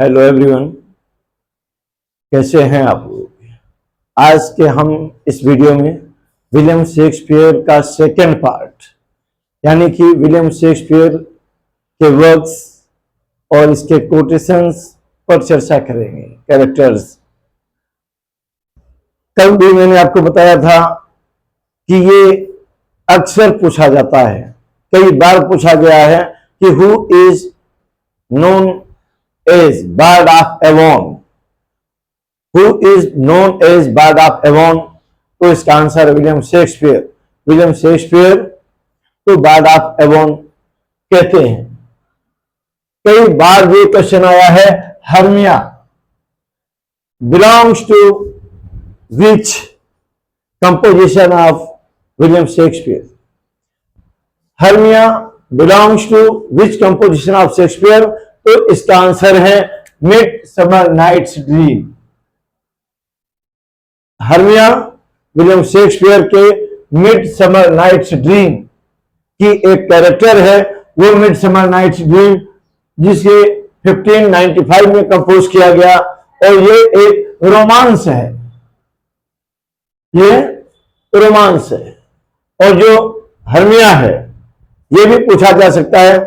Hello everyone, कैसे हैं आप लोग। आज के हम इस वीडियो में विलियम शेक्सपियर का सेकंड पार्ट यानी कि विलियम शेक्सपियर के वर्क्स और इसके कोटेशंस पर चर्चा करेंगे। कैरेक्टर्स, कल भी मैंने आपको बताया था कि ये अक्सर पूछा जाता है, कई बार पूछा गया है कि who is known as Bard of Avon, who is known as Bard of Avon। तो इसका answer William Shakespeare. William Shakespeare तो बार्ड ऑफ एवोन कहते हैं। कई बार भी क्वेश्चन आया है, Hermia belongs to which composition of William Shakespeare. Hermia belongs to which composition of Shakespeare. तो इसका आंसर है midsummer night's dream. Hermia William Shakespeare के मिड समर नाइट्स ड्रीम की एक कैरेक्टर है, वो मिड समर नाइट्स ड्रीम, जिसे 1595 में कंपोज किया गया। और ये एक रोमांस है, ये रोमांस है। और जो हर्मिया है, ये भी पूछा जा सकता है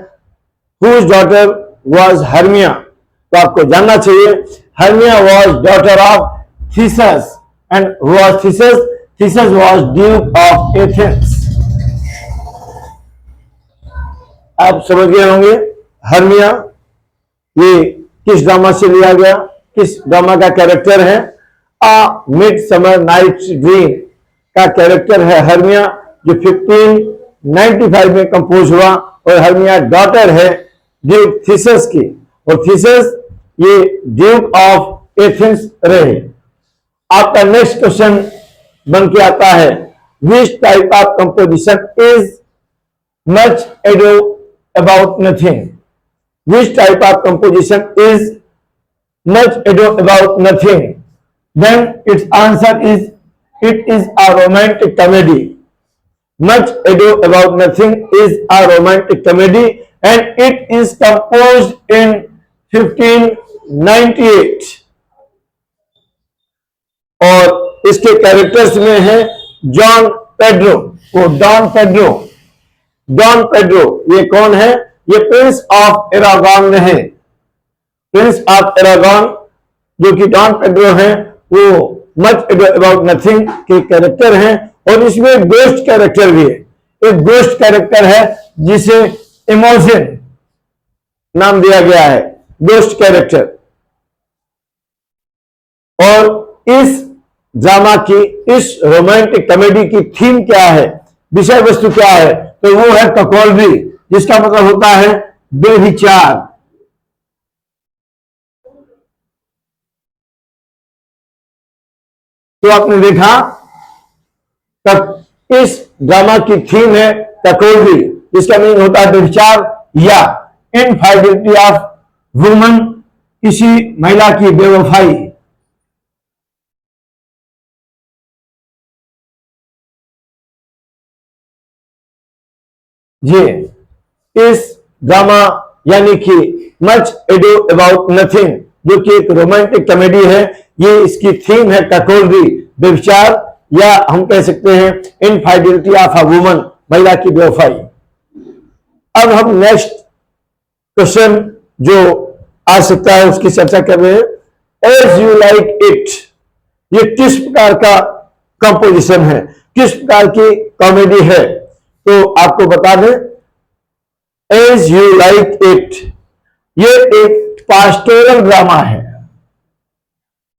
whose daughter was Hermia। तो आपको जानना चाहिए, Hermia was daughter of Theseus, and who was Theseus? Theseus was Duke of Athens। आप समझ गए होंगे हर्मिया ये किस ड्रामा से लिया गया, किस ड्रामा का कैरेक्टर है। आ मिड समर नाइट्स ड्रीम का कैरेक्टर है हर्मिया, जो 1595 में कंपोज हुआ। और हर्मिया डॉटर है ड्यूक थीसस की, और थीसस ये ड्यूक ऑफ एथेंस रहे। आपका नेक्स्ट क्वेश्चन बन के आता है, which type of composition is much ado about nothing. Which type of composition is much ado about nothing. Then its answer is it is a romantic comedy. Much Ado About Nothing is a romantic comedy and it is composed in 1598। और इसके characters में है John Pedro. वो don Pedro, don Pedro ये कौन है? ये Prince of Aragon में है। प्रिंस ऑफ एरागॉन जो कि डॉन पेड्रो है, वो मच एडो अबाउट नथिंग के कैरेक्टर हैं। और इसमें एक गोस्ट कैरेक्टर भी है। एक गोस्ट कैरेक्टर है जिसे इमोशन नाम दिया गया है, गोस्ट कैरेक्टर। और इस ड्रामा की, इस रोमांटिक कॉमेडी की थीम क्या है, विषय वस्तु क्या है? तो वो है ककोलरी, जिसका मतलब होता है बेविचार। तो आपने देखा तब इस ड्रामा की थीम है ककोलरी, जिसका मीनिंग होता है व्यभिचार या इनफाइडेलिटी ऑफ वुमन, किसी महिला की बेवफाई। ये इस ड्रामा यानी कि मच एडो अबाउट नथिंग, जो कि एक रोमांटिक कॉमेडी है, ये इसकी थीम है ककोलरी, व्यभिचार, या हम कह सकते हैं इनफाइडेलिटी ऑफ अ वुमन, महिला की बेवफाई। अब हम नेक्स्ट क्वेश्चन जो आ सकता है उसकी चर्चा कर रहे हैं। एज यू लाइक इट, ये किस प्रकार का कंपोजिशन है, किस प्रकार की कॉमेडी है? तो आपको बता दें, एज यू लाइक इट ये एक पास्टोरल ड्रामा है।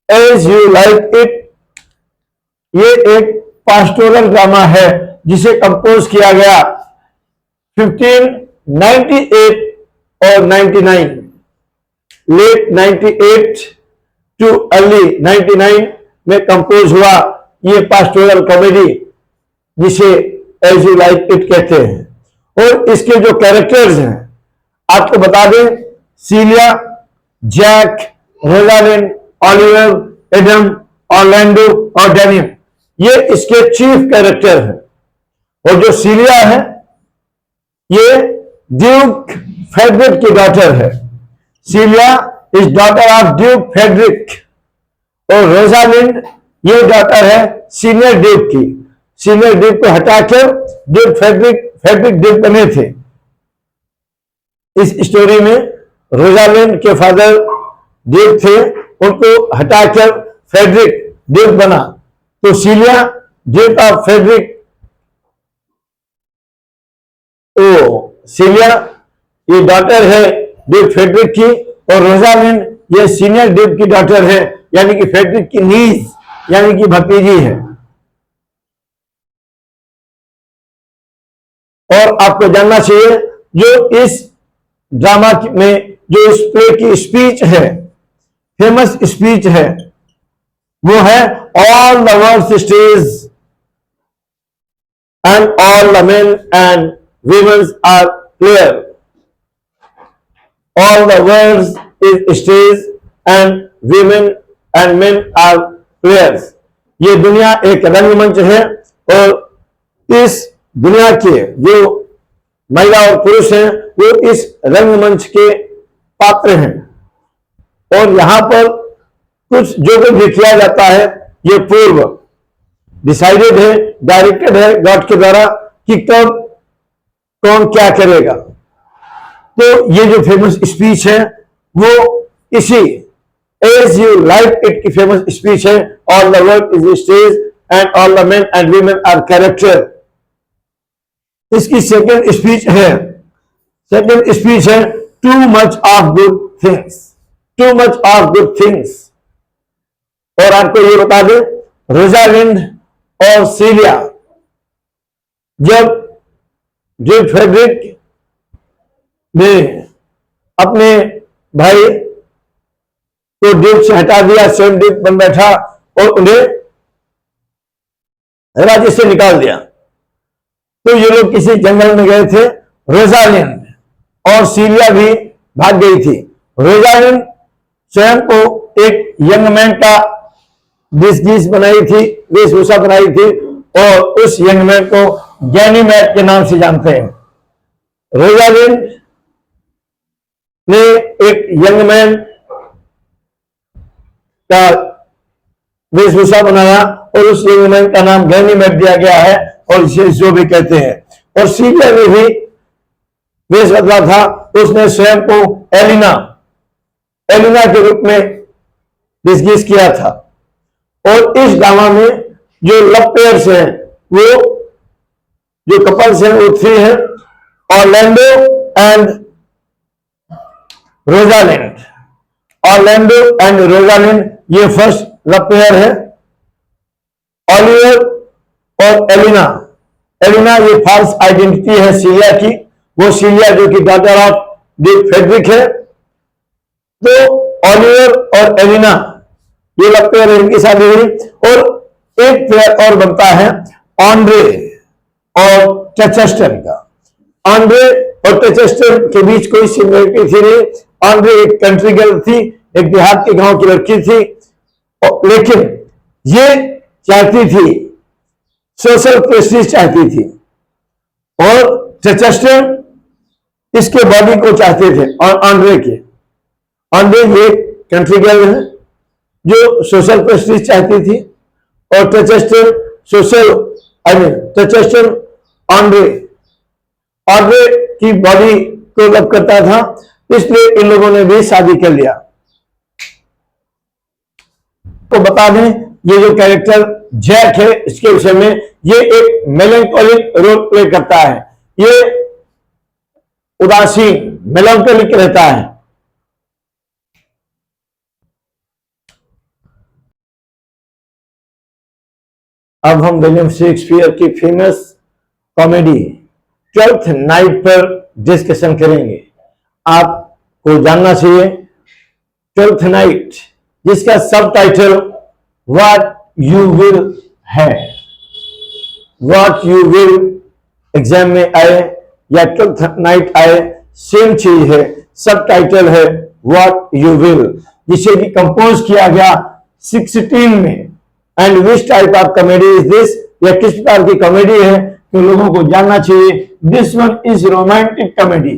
एज यू लाइक इट ये एक पास्टोरल ड्रामा है, जिसे कंपोज किया गया 1598 और 99, लेट 98 टू अर्ली 99 में कंपोज हुआ ये पास्टोरल कॉमेडी, जिसे एज यू लाइक इट कहते हैं। और इसके जो कैरेक्टर्स हैं आपको बता दें, Celia, Jack, Rosalind, Oliver, Adam, Orlando और डेनियम, ये इसके चीफ कैरेक्टर हैं। और जो सीलिया है, ये ड्यूक फेडरिक की डॉटर है। Celia is daughter of duke Frederick, और रोजालिंड ये डॉटर है सीनियर ड्यूक की। सीनियर ड्यूक को हटाकर ड्यूक फ्रेडरिक ड्यूक बने थे। इस स्टोरी में रोजालिंड के फादर ड्यूक थे, उनको हटाकर फ्रेडरिक ड्यूक बना, तो सीलिया ड्यूक ऑफ फ्रेडरिक, सीलिया ये डॉटर है ड्यूक फ्रेडरिक की, और रोजालिंड ये सीनियर ड्यूक की डॉटर है, यानी कि फ्रेडरिक की नीज, यानी कि भतीजी है। और आपको जानना चाहिए जो इस ड्रामा में जो इस प्ले की स्पीच है, फेमस स्पीच है, वो है all the world stage and all the men and womens are player. All the world is stage and women and men are players. ये दुनिया एक रंगमंच है, और इस दुनिया के जो महिला और पुरुष हैं वो इस रंगमंच के पात्र हैं। और यहां पर कुछ जो भी किया जाता है ये पूर्व डिसाइडेड है, डायरेक्टेड है गॉड के द्वारा कि कब कौन क्या करेगा। तो ये जो फेमस स्पीच है वो इसी एज यू लाइक इट की फेमस स्पीच है, all the world is stage and all the men and women are character. इसकी सेकंड स्पीच है too much of good things, too much of good things. और आपको ये बता दें, Rosalind और सीलिया जब ड्यूक फ्रेडरिक ने अपने भाई को ड्यूक से हटा दिया, स्वयं ड्यूक बन बैठा और उन्हें राज्य से निकाल दिया, तो ये लोग किसी जंगल में गए थे। रोजालिंड और सीलिया भी भाग गई थी। रोजालिंड स्वयं को एक यंग मैन का वेशभूषा बनाई थी, और उस यंग मैन को गैनीमेड के नाम से जानते हैं। रोजालिंड ने एक यंग मैन का वेशभूषा बनाया, और उस यंग मैन का नाम गैनीमेड दिया गया है, और इसे जो भी कहते हैं। और सीलिया ने भी वेश बदला था, उसने स्वयं को एलिना के रूप में वेशभूषा किया था। और इस ड्रामा में जो लव पेयर्स हैं, वो जो कपल्स हैं वो 3 हैं, Orlando and Rosalind. Orlando and Rosalind ये फर्स्ट लव पेयर है। ओलिवर और एलिना ये फॉल्स आइडेंटिटी है सीलिया की, वो सीलिया जो कि डॉटर ऑफ ड्यूक फ्रेडरिक है। तो ओलिवर और एलिना ये लव पेयर है, इनकी शादी हुई। और एक पेयर और बनता है ऑन्ड्रे और टेचस्टन का। ऑन्ड्रे और टेचस्टन के बीच कोई सिमिलरिटी थी नहीं। ऑन्ड्रे एक कंट्री गर्ल थी, एक देहात के गांव की लड़की थी, लेकिन ये चाहती थी, सोशल प्रेस्टीज चाहती थी, और टेचस्टन इसके बॉडी को चाहते थे। और ऑन्ड्रे ये कंट्री गर्ल है जो सोशल प्रेस्टीज चाहती थी, और टेचस्टन ऑन्ड्रे की बॉडी को लव करता था, इसलिए इन लोगों ने भी शादी कर लिया। तो बता दें, ये जो कैरेक्टर जैक है, इसके विषय में, ये एक मेलैंकोलिक रोल प्ले करता है। ये उदासीन मेलैंकोलिक रहता है। अब हम विलियम शेक्सपियर की फेमस कॉमेडी ट्वेल्थ नाइट पर डिस्कशन करेंगे। आपको जानना चाहिए ट्वेल्थ नाइट, जिसका सब टाइटल व्हाट यू विल है। व्हाट यू विल एग्जाम में आए या ट्वेल्थ नाइट आए, सेम चीज है। सब टाइटल है व्हाट यू विल, जिसे भी कंपोज किया गया 16 में। And which type of comedy is this, यह किस प्रकार की कॉमेडी है तो लोगों को जानना चाहिए। This one is romantic comedy.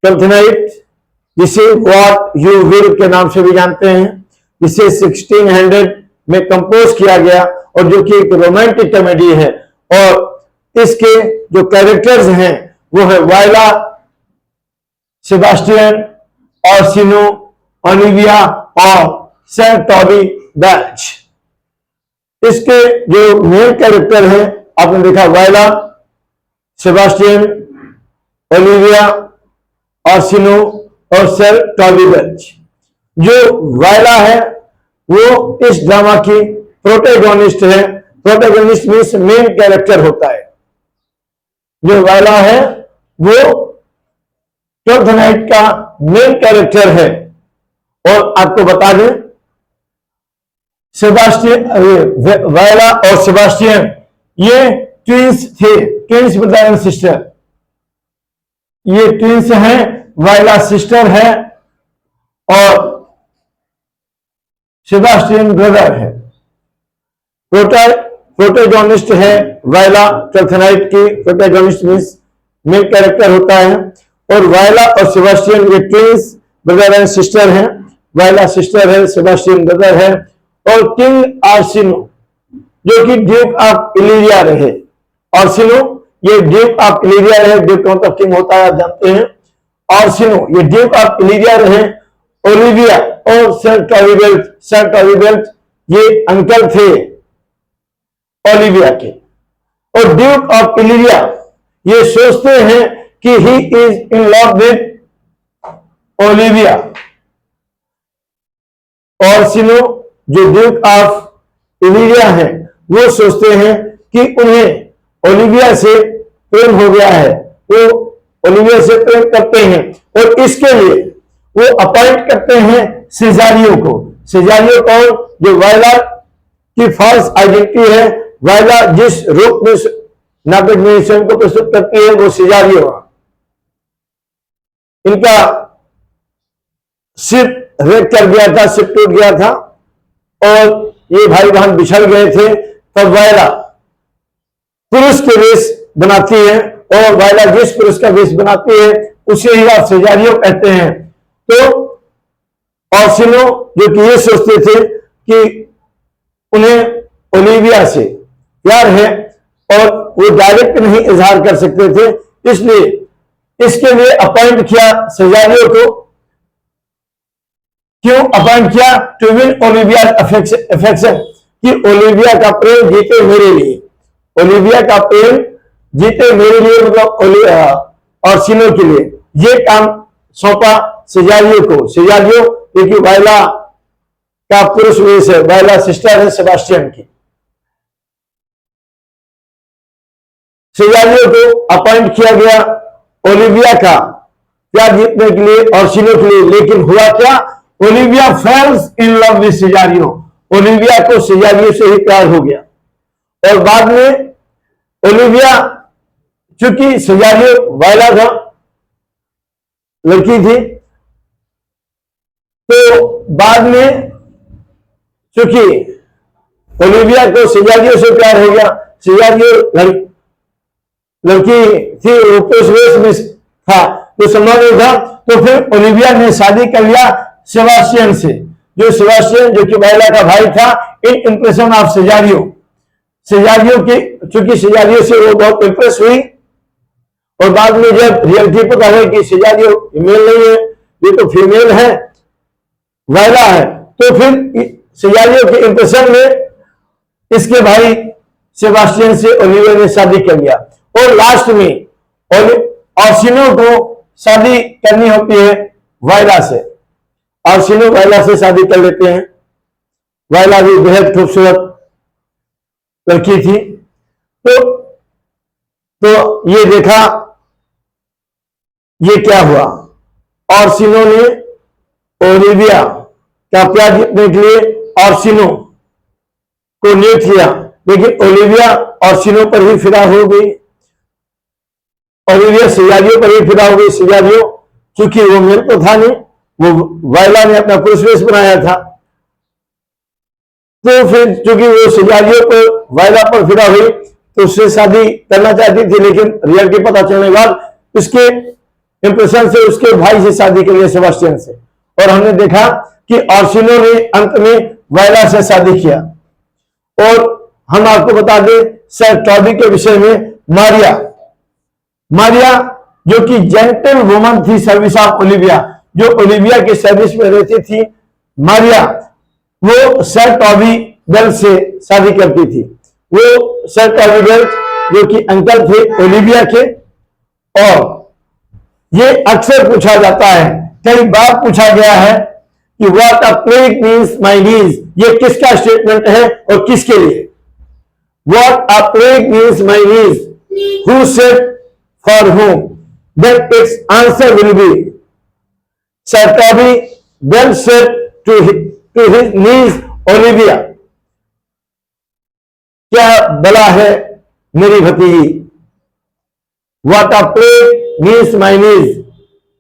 Twelfth night जिसे व्हाट यू विल के नाम से भी जानते हैं, जिसे 1600 में कंपोज किया गया और जो कि एक रोमांटिक कॉमेडी है। और इसके जो कैरेक्टर्स हैं वो है वायला, सेबास्टियन, ऑर्सिनो, ओलिविया और सर टॉबी बेल्च। इसके जो मेन कैरेक्टर हैं आपने देखा वायला, सेबास्टियन, ओलिविया, ऑर्सिनो और सर टॉबी बेल्च। जो वायला है वो इस ड्रामा की प्रोटैगनिस्ट है। प्रोटैगनिस्ट मीन्स मेन कैरेक्टर होता है। जो वायला है वो ट्वेल्थ नाइट का मेन कैरेक्टर है। और आपको बता दें सेबास्टियन, वायला और सेबास्टियन ये ट्विंस थे, ट्विंस ब्रदर एंड सिस्टर। ये ट्विंस हैं, वायला सिस्टर है और सेबास्टियन ब्रदर है। प्रोटैगनिस्ट है वायला, ट्वेल्थ नाइट की प्रोटैगनिस्ट मीन्स मेन कैरेक्टर होता है। और वायला और सेबास्टियन ये ट्विंस ब्रदर एंड सिस्टर हैं। वायला सिस्टर है, सेबास्टियन ब्रदर है। और किंग ऑर्सिनो जो कि ड्यूक ऑफ इलिरिया रहे। ऑर्सिनो ये ड्यूक ऑफ इलिरिया रहे। ड्यूक मतलब किंग होता है, आप जानते हैं। ऑर्सिनो ये ड्यूक ऑफ इलिरिया रहे। ओलिविया और सर टॉबीबेल्ट, सर टॉबीबेल्ट ये अंकल थे ओलिविया के। और ड्यूक ऑफ इलिरिया ये सोचते हैं कि he is in love with Olivia. Orsino जो ड्यूक ऑफ इलिरिया है वो सोचते हैं कि उन्हें ओलिविया से प्रेम हो गया है, वो ओलिविया से प्रेम करते हैं। और इसके लिए वो अपॉइंट करते हैं सेजारियो को। सेजारियो कौन? जो वायला की फॉल्स आइडेंटिटी है। वायला जिस रूप में नाटक में स्वयं को प्रस्तुत करती है वो सेजारियो। इनका शिप रेक कर गया था, शिप टूट गया था और ये भाई बहन बिछड़ गए थे। तब वायला पुरुष के वेश बनाती है और वायला जिस पुरुष का वेश बनाती है उसे ही आप सेजारियो कहते हैं। तो ऑर्सिनो जो कि ये सोचते थे कि उन्हें ओलिविया से प्यार है और वो डायरेक्ट नहीं इजहार कर सकते थे, इसलिए इसके लिए अपॉइंट किया सेजारियो को। क्यों अपॉइंट किया? टू विन ओलिविया अफेक्शन, कि ओलिविया का प्रेम जीते मेरे लिए। ओलिविया का प्रेम जीते मेरे लिए मतलब ऑर्सिनो के लिए ये काम सौंपा सेजारियो को। सेजारियो क्योंकि वायला का पुरुष वेश है, वायला सिस्टर है सेबास्टियन की। सेजारियो को अपॉइंट किया गया ओलिविया का प्यार जीतने के लिए, ऑर्सिनो के लिए। लेकिन हुआ क्या? Olivia falls in love with Cesario. Olivia को सेजारियो से ही प्यार हो गया। और बाद में ओलिविया, चूंकि सेजारियो वायला था, लड़की थी, तो बाद में चूंकि ओलिविया को सेजारियो से प्यार हो गया, सेजारियो लड़की थी, वो पुरुष वेश में था, जो संभव नहीं था, तो फिर ओलिविया ने शादी कर लिया सेबास्टियन से। जो सेबास्टियन जो कि वायला का भाई था, इन इंप्रेशन ऑफ सेजारियो। सेजारियो की चूंकि सेजारियो से वो बहुत इंप्रेस हुई और बाद में जब रियलिटी पता है कि सेजारियो मेल नहीं है, ये तो फीमेल है, वायला है, तो फिर सेजारियो के इंप्रेशन में इसके भाई सेबास्टियन से ओलिविया ने शादी कर लिया। और लास्ट में ऑर्सिनो को शादी करनी होती है वायला से। ऑर्सिनो वायला से शादी कर लेते हैं। वायला भी बेहद खूबसूरत लड़की थी। तो ये देखा, ये क्या हुआ? ऑर्सिनो ने ओलिविया का प्यार जीतने के लिए ऑर्सिनो को नियुक्त किया, लेकिन ओलिविया ऑर्सिनो पर ही फिदा हो गई। ओलिविया सेजारियो पर ही फिदा हो गई। सेजारियो चूंकि वो मेल तो था नहीं, वो वायला ने अपना पुरुष वेश बनाया था, तो फिर चूंकि वो सेजारियो पर वायला पर फिदा हुई तो उससे शादी करना चाहती थी। लेकिन रियलिटी पता चलने के बाद उसके इंप्रेशन से उसके भाई से शादी कर लिया, सेबास्टियन से। और हमने देखा कि ऑर्सिनो ने अंत में वायला से शादी किया। और हम आपको बता दें सर टॉबी के विषय में, मारिया जो कि जेंटल वुमन थी, सर्विस ऑफ ओलिविया, जो ओलिविया की सर्विस में रहती थी, मारिया वो सर टॉबी बेल से शादी करती थी। वो सर टॉबी बेल जो कि अंकल थे ओलिविया के। और ये अक्सर पूछा जाता है, कई बार पूछा गया है कि what a plague means my niece, ये किसका स्टेटमेंट है और किसके लिए? What a plague means my niece, who said for whom? Then its answer will be Sir Toby Bell said to his niece Olivia, क्या बला है मेरी भतीजी? What a plague means my niece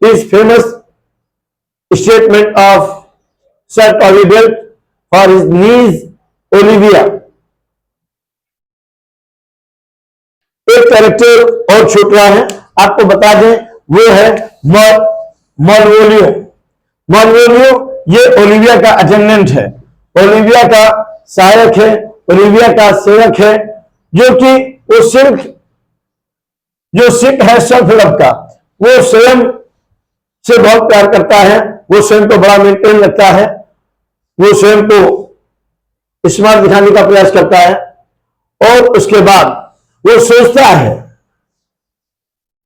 is famous statement of Sir Toby Bell for his niece Olivia. एक character और छूट रहा है, आपको बता दें, वो है मॉलवोलियो। मॉलवोलियो ये ओलिविया का अटेंडेंट है, ओलिविया का सहायक है, ओलिविया का सेवक है, जो कि वो सिख है सेल्फ लव का। वो स्वयं से बहुत प्यार करता है, वो स्वयं को बड़ा मेंटेन लगता है, वो स्वयं को स्मार्ट दिखाने का प्रयास करता है। और उसके बाद वो सोचता है,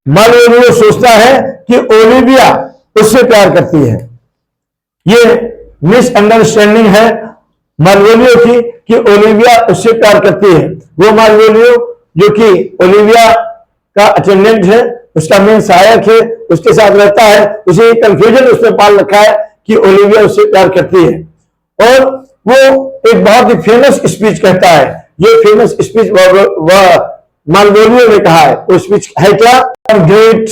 मॉलवोलियो सोचता है कि ओलिविया उससे प्यार करती है। ये मिसअंडरस्टैंडिंग है मॉलवोलियो की कि ओलिविया उससे प्यार करती है। वो मॉलवोलियो जो कि ओलिविया का अटेंडेंट है, उसका मेन सहायक है, उसके साथ रहता है, उसे कंफ्यूजन उसने पाल रखा है कि ओलिविया उससे प्यार करती है। और वो एक बहुत ही फेमस स्पीच कहता है। ये फेमस स्पीच मॉलवोलियो ने कहा है। वो स्पीच है क्या? Great,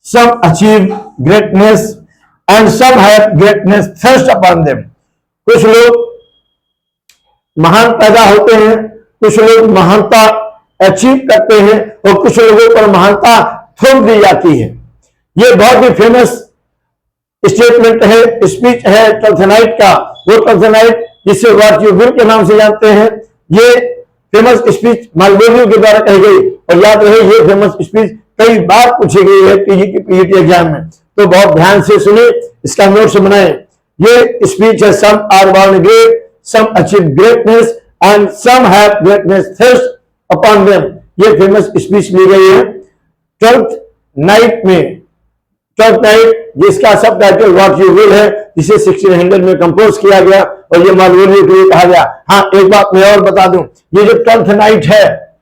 some achieve greatness and some have greatness thrust upon them. कुछ लोग महान पैदा होते हैं, कुछ लोग महानता अचीव करते हैं और कुछ लोगों पर महानता थोप दी जाती है। ये बहुत ही फेमस स्टेटमेंट है, स्पीच है ट्वेल्थ नाइट का। वो ट्वेल्थ नाइट जिसे व्हाट यू विल के नाम से जानते हैं, ये फेमस स्पीच मॉलवोलियो के द्वारा कही गई। और याद रहे ये फेमस स्पीच कई बार पूछी गई है पीजीटी एग्जाम में, तो बहुत ध्यान से सुने, इसका नोट्स बनाएं। ये स्पीच है, some are born great, some achieve greatness and some have greatness thrust upon them. ये फेमस स्पीच ली गई है ट्वेल्थ नाइट में। ट्वेल्थ नाइट जिसका सब टाइटल व्हाट यू विल है, जिसे 1600 में कंपोज किया गया और ये मॉलवोलियो के लिए कहा गया। हाँ, एक बात मैं और बता दूं, ये जो ट्वेल्थ नाइट है,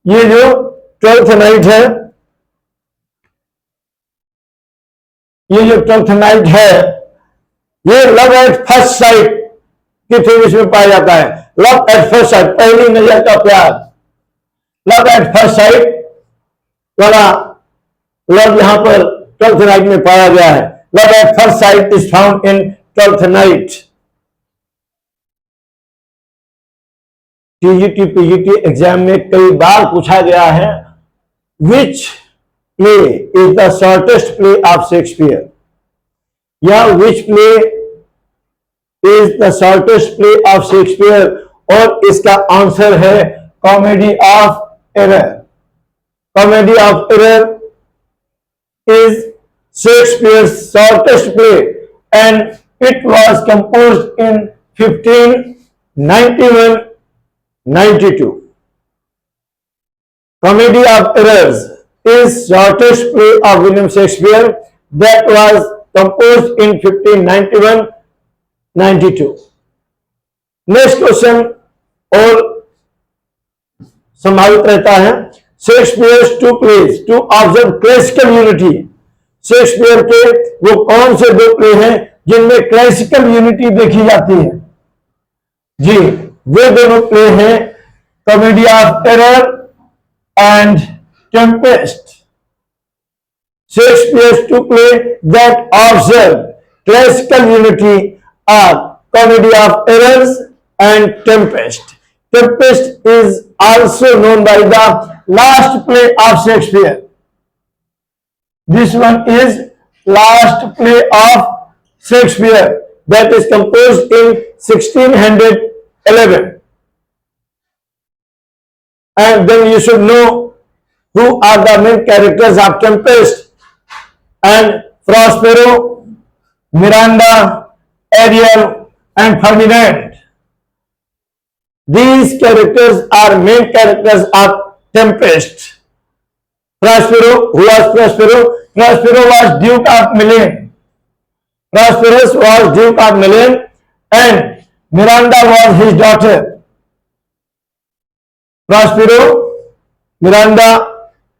ये जो ट्वेल्थ नाइट है, ये जो ट्वेल्थ नाइट है, ये लव एट फर्स्ट साइट की थीम इसमें पाया जाता है। लव एट फर्स्ट साइट, पहली नजर का प्यार। लव एट फर्स्ट साइट वाला लव यहां पर ट्वेल्थ नाइट में पाया गया है। Love at first sight is found in Twelfth Night. TGT PGT exam में कई बार पूछा गया है, which play is the shortest play of Shakespeare, या which play is the shortest play of Shakespeare. और इसका आंसर है Comedy of Error. Comedy of Error is Shakespeare's shortest play and it was composed in 1591-92. Comedy of Errors is shortest play of William Shakespeare that was composed in 1591-92. Next question और संभावित रहता है, Shakespeare's two plays to observe classical unity. Shakespeare के वो कौन से दो play हैं जिनमें क्लासिकल यूनिटी देखी जाती है? जी, वे दोनों प्ले हैं comedy of error and Tempest. Shakespeare's two play that observe classical unity are comedy of errors and Tempest. Tempest is also known by the last play of Shakespeare. This one is last play of Shakespeare that is composed in 1611. And then you should know who are the main characters of Tempest and Prospero, Miranda, Ariel, and Ferdinand. These characters are main characters of Tempest. Prospero, who was Prospero? Prospero was Duke of Milan. Prospero was Duke of Milan, and Miranda was his daughter. Prospero, Miranda,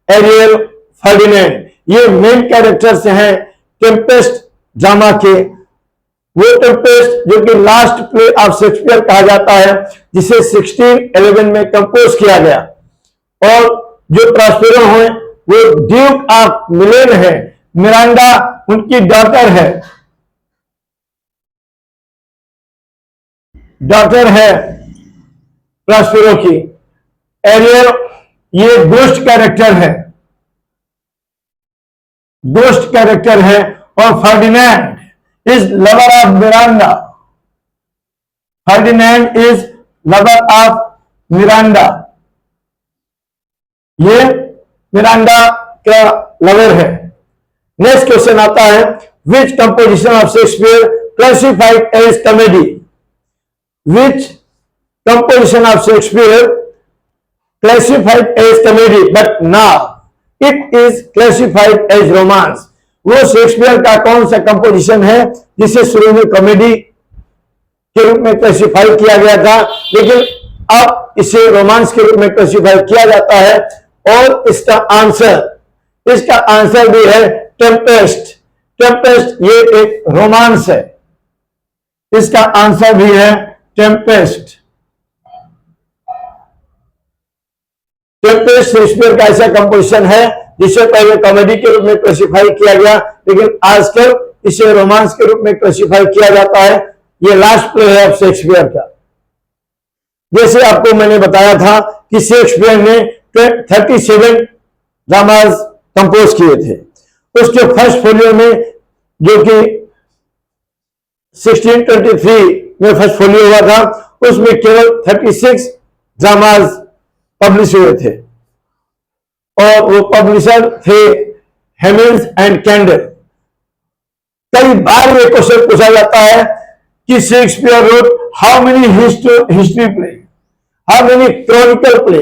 Ariel, Ferdinand, ये main characters हैं Tempest drama के। वो Tempest जो कि last play of Shakespeare कहा जाता है, जिसे 1611 में कंपोज किया गया। और जो प्रॉस्पेरो हैं वो ड्यूक ऑफ मिलेन है, मिरांडा उनकी डॉटर है, प्रॉस्पेरो की। एरियल ये दोस्त कैरेक्टर है, और Ferdinand is lover of Miranda. Ferdinand is lover of Miranda, ये मिरांडा का लवर है। नेक्स्ट क्वेश्चन आता है, which composition of Shakespeare classified as comedy? Which composition of Shakespeare classified as comedy but now it is classified as romance? वो Shakespeare का कौन सा composition है जिसे शुरू में कॉमेडी के रूप में क्लासिफाई किया गया था, लेकिन अब इसे रोमांस के रूप में क्लासिफाई किया जाता है? और इसका आंसर भी है टेम्पेस्ट। टेम्पेस्ट ये एक रोमांस है, इसका आंसर भी है टेम्पेस्ट। टेम्पेस्ट शेक्सपियर का ऐसा कंपोजिशन है जिसे पहले कॉमेडी के रूप में क्लासिफाई किया गया, लेकिन आजकल इसे रोमांस के रूप में क्लासिफाई किया जाता है। ये लास्ट प्ले है ऑफ शेक्सपियर का। जैसे आपको मैंने बताया था कि शेक्सपियर ने 37 ड्रामास कंपोज किए थे। उसके फर्स्ट फोलियो में, जो कि 1623 में फर्स्ट फोलियो हुआ था, उसमें केवल 36 ड्रामास पब्लिश हुए थे, और वो पब्लिशर थे हेमिल्स एंड कैंडल। कई बार ये क्वेश्चन पूछा जाता है कि Shakespeare wrote how many history play, how many chronicle play,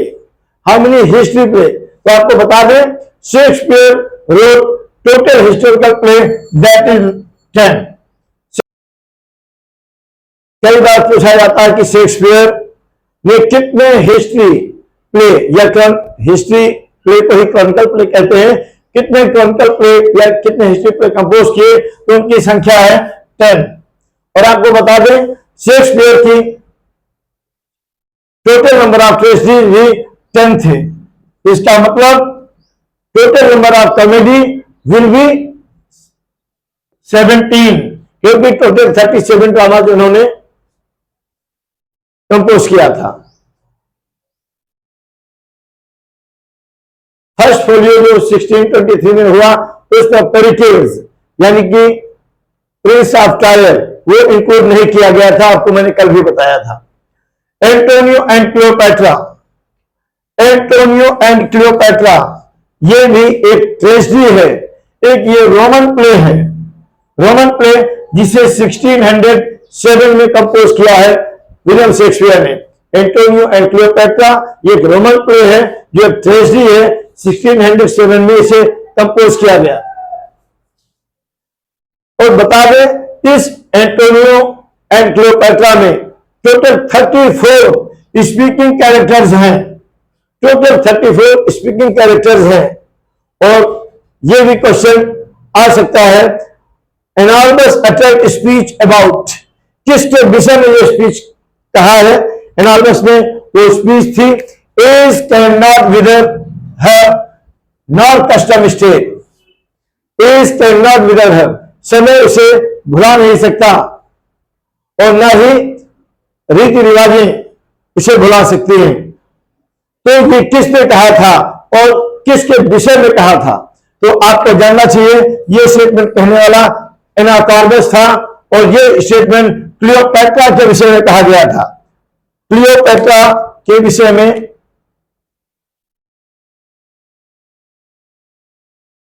how many history play? तो आपको बता दें, Shakespeare wrote total historical play that is 10। कई बार पूछा जाता है कि शेक्सपियर ने कितने हिस्ट्री प्ले या हिस्ट्री प्ले को ही क्रॉनिकल प्ले कहते हैं, कितने क्रॉनिकल प्ले या कितने हिस्ट्री प्ले कंपोज किए? तो उनकी संख्या है 10। और आपको बता दें, शेक्सपियर की टोटल नंबर ऑफ ट्रेजेडी भी 10 थे। इसका मतलब total number of comedy will be 17, क्योंकि टोटल 37 ड्रामा जो उन्होंने कंपोज किया था। फर्स्ट फोलियो जो 1623 में हुआ, उसमें पेरिकल्स यानी कि प्रिंस ऑफ टायर वो इंक्लूड नहीं किया गया था, आपको मैंने कल भी बताया था। Antonio and Cleopatra, Antonio and Cleopatra ये भी एक ट्रेजेडी है, एक ये रोमन प्ले है, रोमन प्ले जिसे 1607 में कंपोज किया है विलियम शेक्सपियर ने। एंटोनियो एंड क्लियोपैट्रा ये एक रोमन प्ले है जो एक ट्रेजेडी है, 1607 में इसे कंपोज किया गया। और बता दें, इस एंटोनियो एंड क्लियोपैट्रा में टोटल 34 स्पीकिंग कैरेक्टर्स हैं, टोटल 34 स्पीकिंग कैरेक्टर्स हैं। और यह भी क्वेश्चन आ सकता है, एनॉर्मस अटर्ड स्पीच अबाउट, किसके विषय में यह स्पीच कहा है? एनॉर्मस में वो स्पीच थी, age can not wither her nor custom stale, age can not wither her, समय उसे भुला नहीं सकता और न ही रीति रिवाजें उसे भुला सकती हैं। तो ये किसने कहा था और किसके विषय में कहा था? तो आपको जानना चाहिए ये स्टेटमेंट कहने वाला एनाकॉर्डस था और ये स्टेटमेंट क्लियोपैट्रा के विषय में कहा गया था। क्लियोपैट्रा के विषय में,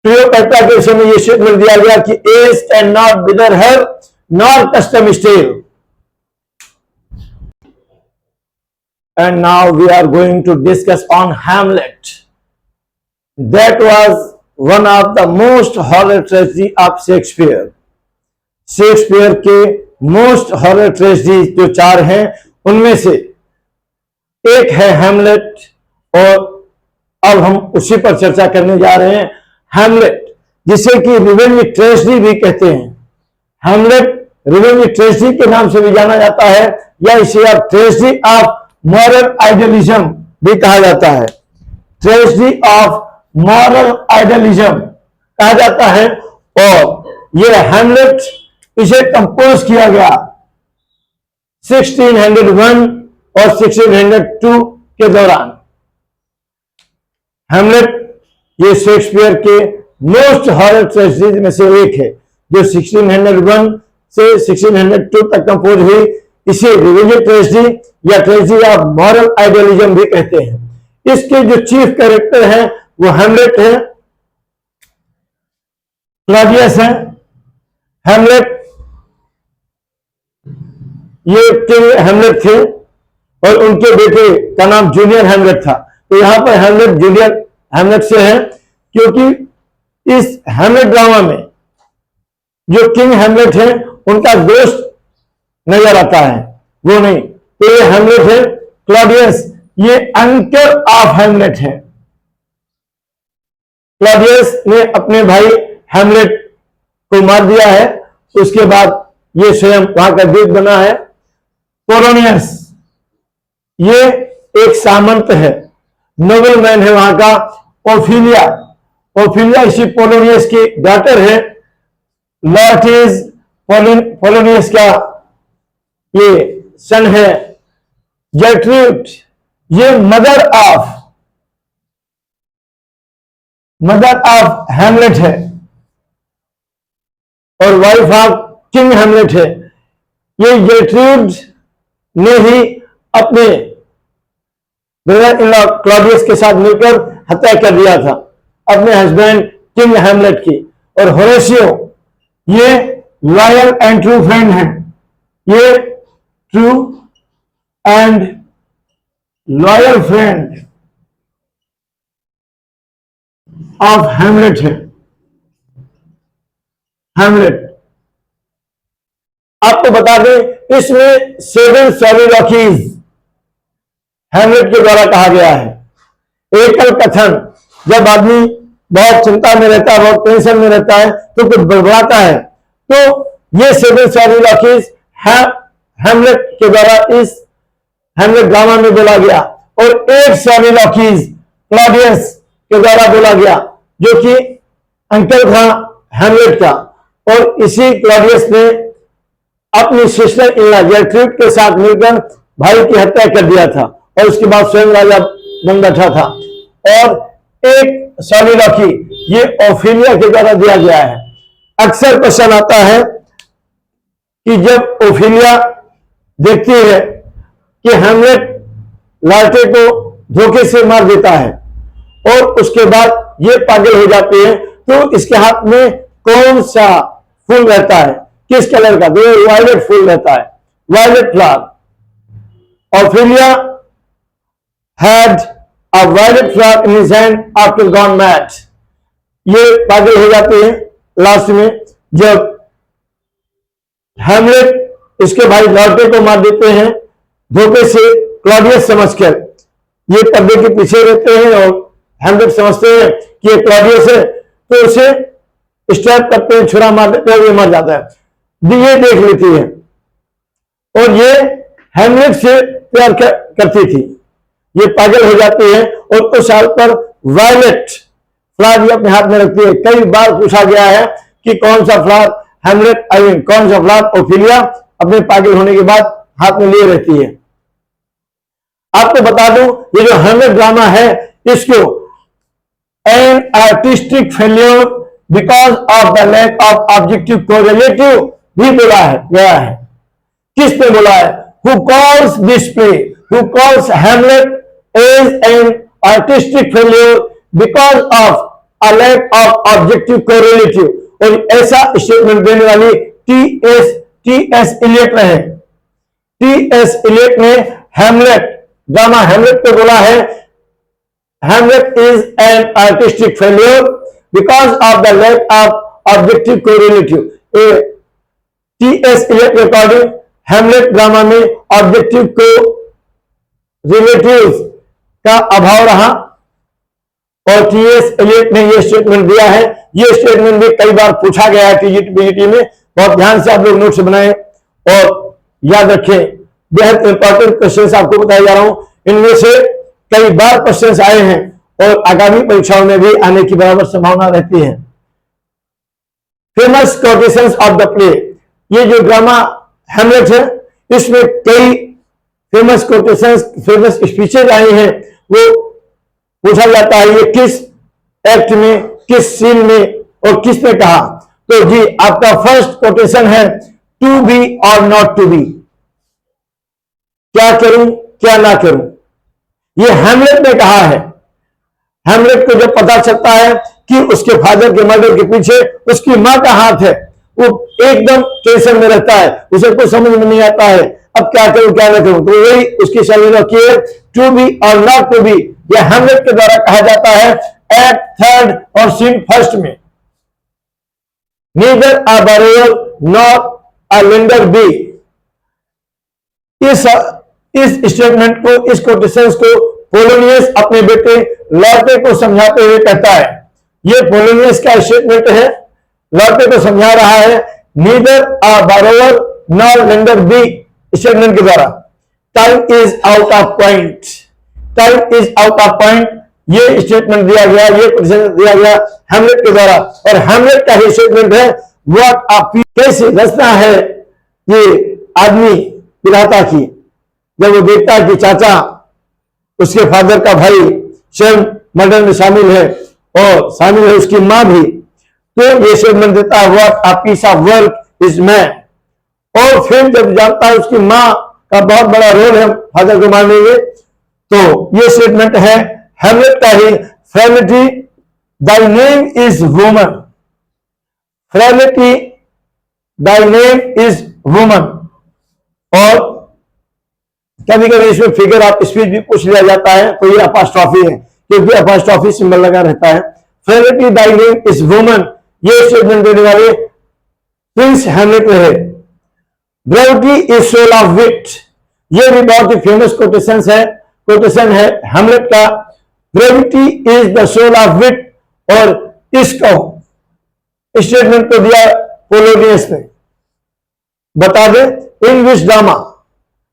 क्लियोपैट्रा के विषय में ये स्टेटमेंट दिया गया कि age can not wither her nor custom still. And now we are going to discuss on Hamlet. That was one of the most horror tragedy of Shakespeare. Shakespeare के मोस्ट हॉरर ट्रेजेडी जो 4 हैं उनमें से एक है Hamlet, और अब हम उसी पर चर्चा करने जा रहे हैं। हैमलेट, जिसे कि रिवेंज ट्रेजेडी भी कहते हैं। हैमलेट रिवेंज ट्रेजेडी के नाम से भी जाना जाता है, या इसे अब ट्रेजेडी ऑफ मॉरल आइडियलिज्म भी कहा जाता है। ट्रेजेडी ऑफ मॉरल आइडियलिज्म कहा जाता है। और यह हैमलेट, इसे कंपोज किया गया 1601 और 1602 के दौरान। हैमलेट ये शेक्सपियर के मोस्ट हॉरर ट्रेजेडी में से एक है, जो 1601 से 1602 तक कंपोज हुई। इसे रिवेंज ट्रेजेडी या ट्रेजेडी ऑफ मॉरल आइडियलिज्म भी कहते हैं। इसके जो चीफ कैरेक्टर हैं वो हैमलेट है, क्लॉडियस है। हैमलेट, ये किंग हैमलेट थे और उनके बेटे का नाम जूनियर हैमलेट था। तो यहां पर हैमलेट जूनियर हैमलेट से है, क्योंकि इस हैमलेट ड्रामा में जो किंग हैमलेट है उनका दोस्त नजर आता है, वो नहीं। तो ये हैमलेट है क्लॉडियस, ये अंकल ऑफ हैमलेट है। क्लॉडियस ने अपने भाई हैमलेट को मार दिया है, उसके बाद ये स्वयं वहां का दूत बना है। पोलोनियस, ये एक सामंत है, नोबल मैन है वहां का। ओफिलिया, ओफिलिया इसी पोलोनियस की डॉटर है। लॉर्टिस पोलोनियस का ये सन है। जर्ट्रूड, ये मदर ऑफ हैमलेट है और वाइफ ऑफ किंग हैमलेट है। ये जर्ट्रूड ने ही अपने ब्रदर इन लॉ क्लॉडियस के साथ मिलकर हत्या कर दिया था अपने हस्बैंड किंग हैमलेट की। और होरेशियो, ये लॉयल एंड ट्रू फ्रेंड है, ये true and loyal friend of Hamlet है। हैमलेट, आपको बता दें इसमें 7 सॉलिलॉक्वीज हैमलेट के द्वारा कहा गया है। एकल कथन, जब आदमी बहुत चिंता में रहता है, बहुत टेंशन में रहता है, तो कुछ बड़बड़ाता है, तो ये 7 सॉलिलॉक्वीज हैमलेट के द्वारा इस हैमलेट ड्रामा में बोला गया। और एक सॉलिलॉक्वीज क्लॉडियस के द्वारा बोला गया, जो कि अंकल था हैमलेट का। और इसी क्लॉडियस ने अपनी सिस्टर इन लॉ जर्ट्रूड के साथ मिलकर भाई की हत्या कर दिया था और उसके बाद स्वयं राजा बन बैठा था। और एक सॉलिलॉक्वी ये ओफिलिया के द्वारा दिया गया है। अक्सर प्रश्न आता है कि जब ओफिलिया देखती है कि हैमलेट लॉर्टे को धोखे से मार देता है और उसके बाद ये पागल हो जाती है, तो इसके हाथ में कौन सा फूल रहता है, किस कलर का? तो वायलेट फूल रहता है, violet flower. Ophelia had a violet flower in his hand after gone mad. ये पागल हो जाते हैं लास्ट में, जब हैमलेट इसके भाई लॉर्टे को मार देते हैं धोखे से क्लॉडियस समझकर। ये पर्दे के पीछे रहते हैं और हैमलेट समझते हैं कि ये क्लॉडियस है, तो उसे स्टैप करते हैं, छुरा मार देते हैं, ये मर जाता है। ये देख लेती है और ये हैमलेट से प्यार करती थी। ये पागल हो जाती है और उस साल पर वायलेट फ्लावर भी अपने हाथ में रखती है। कई बार पूछा गया है कि कौन सा फ्लावर हैमलेट कौन सा फ्लावर ओफिलिया अपने पागल होने के बाद हाथ में लिए रहती है। आपको बता दूं, ये जो हैमलेट ड्रामा है, इसको an artistic failure because of the lack of objective correlative भी बोला है गया है। किसने बोला है? Who calls this play, who calls Hamlet as an artistic failure because of a lack of objective correlative. और ऐसा स्टेटमेंट देने वाली टी.एस. इलियट रहे। टी.एस. इलियट ने हेमलेट, ड्रामा हेमलेट को बोला है Hamlet is an artistic failure because of the lack of objective correlative. T.S.. Elliot के अकॉर्डिंग हेमलेट ड्रामा में ऑब्जेक्टिव को रिलेटिव्स का अभाव रहा। और टी.एस. इलियट ने यह स्टेटमेंट दिया है। यह स्टेटमेंट भी कई बार पूछा गया है टीजीटी में। बहुत ध्यान से आप लोग नोट्स बनाएं और याद रखें। बेहद इंपॉर्टेंट क्वेश्चंस आपको बताया जा रहा हूं। इनमें से कई बार क्वेश्चंस आए हैं और आगामी परीक्षाओं में भी आने की बराबर संभावना रहती है। Famous quotations of the play, ये जो ड्रामा हेमलेट है इसमें कई फेमस कोटेशंस, फेमस स्पीचेज आई हैं। वो पूछा जाता है ये किस एक्ट में, किस सीन में और किसने कहा। तो जी आपका फर्स्ट कोटेशन है टू बी और नॉट टू बी, क्या करूं क्या ना करूं। ये हेमलेट ने कहा है। हेमलेट को जब पता चलता है कि उसके फादर के मर्डर के पीछे उसकी मां का हाथ है, वो एकदम टेंशन में रहता है, उसे कुछ समझ में नहीं आता है अब क्या करूं क्या ना करूं। तो वही उसकी शैली रखी है टू बी और नॉट टू बी। यह हेमलेट के द्वारा कहा जाता है एक्ट थर्ड और सीन फर्स्ट में। Neither a borrower nor a lender be. इस स्टेटमेंट को, इस कोटेशंस को पोलोनियस अपने बेटे लॉर्टे को समझाते हुए कहता है। यह पोलोनियस का स्टेटमेंट है, लॉर्टे को समझा रहा है neither a borrower nor lender be statement के द्वारा। Time is out of point, time is out of point ये स्टेटमेंट दिया गया, ये कोटेशन दिया गया हेमलेट के द्वारा। और हेमलेट का ही स्टेटमेंट है व्हाट अ कैसे रचना है ये आदमी पिलाता की, जब वो देखता है कि चाचा उसके फादर का भाई स्वयं मर्डर में शामिल है और शामिल है उसकी मां भी, तो ये स्टेटमेंट देता है what a piece of work is man. और फिर जब जानता है उसकी मां का बहुत बड़ा रोल है फादर को मारने में, तो ये स्टेटमेंट है हेमलेट का ही frailty thy name is woman, frailty thy name is woman. और कभी कभी इसमें फिगर ऑफ स्पीच भी पूछ लिया जाता है, तो ये अपोस्ट्रोफी है क्योंकि अपोस्ट्रोफी सिंबल लगा रहता है। Frailty thy name is woman ये स्टेटमेंट देने वाले प्रिंस हेमलेट रहे। Brevity is soul of wit, ये भी बहुत ही फेमस कोटेशन है हेमलेट का। Brevity is the soul of wit. और इसको स्टेटमेंट को दिया पोलोनियस ने। बता दे इन विच ड्रामा,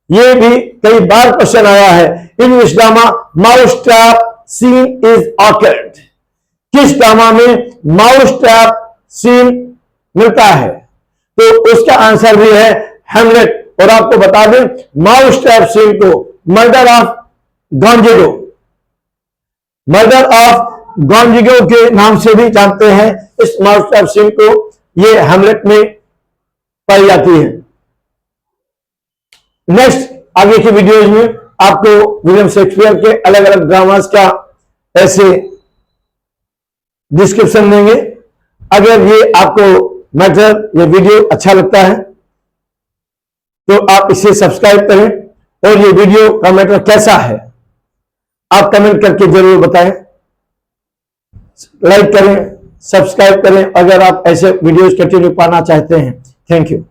ये भी कई बार क्वेश्चन आया है। In which drama mouse trap scene is occurred, किस ड्रामा में माउस ट्रैप सीन मिलता है, तो उसका आंसर भी है हेमलेट। और आपको बता दें माउस ट्रैप सीन को मर्डर ऑफ गॉन्जिगो, मर्डर ऑफ गॉन्जिगो के नाम से भी जानते हैं। इस माउस ट्रैप सीन को ये हेमलेट में पाई जाती है। नेक्स्ट आगे की वीडियोज में आपको विलियम शेक्सपियर के अलग अलग ड्रामास का ऐसे डिस्क्रिप्शन देंगे। अगर ये आपको मैटर, ये वीडियो अच्छा लगता है तो आप इसे सब्सक्राइब करें। और ये वीडियो का मैटर कैसा है आप कमेंट करके जरूर बताएं। लाइक करें, सब्सक्राइब करें अगर आप ऐसे वीडियोज कंटिन्यू पाना चाहते हैं। Thank you.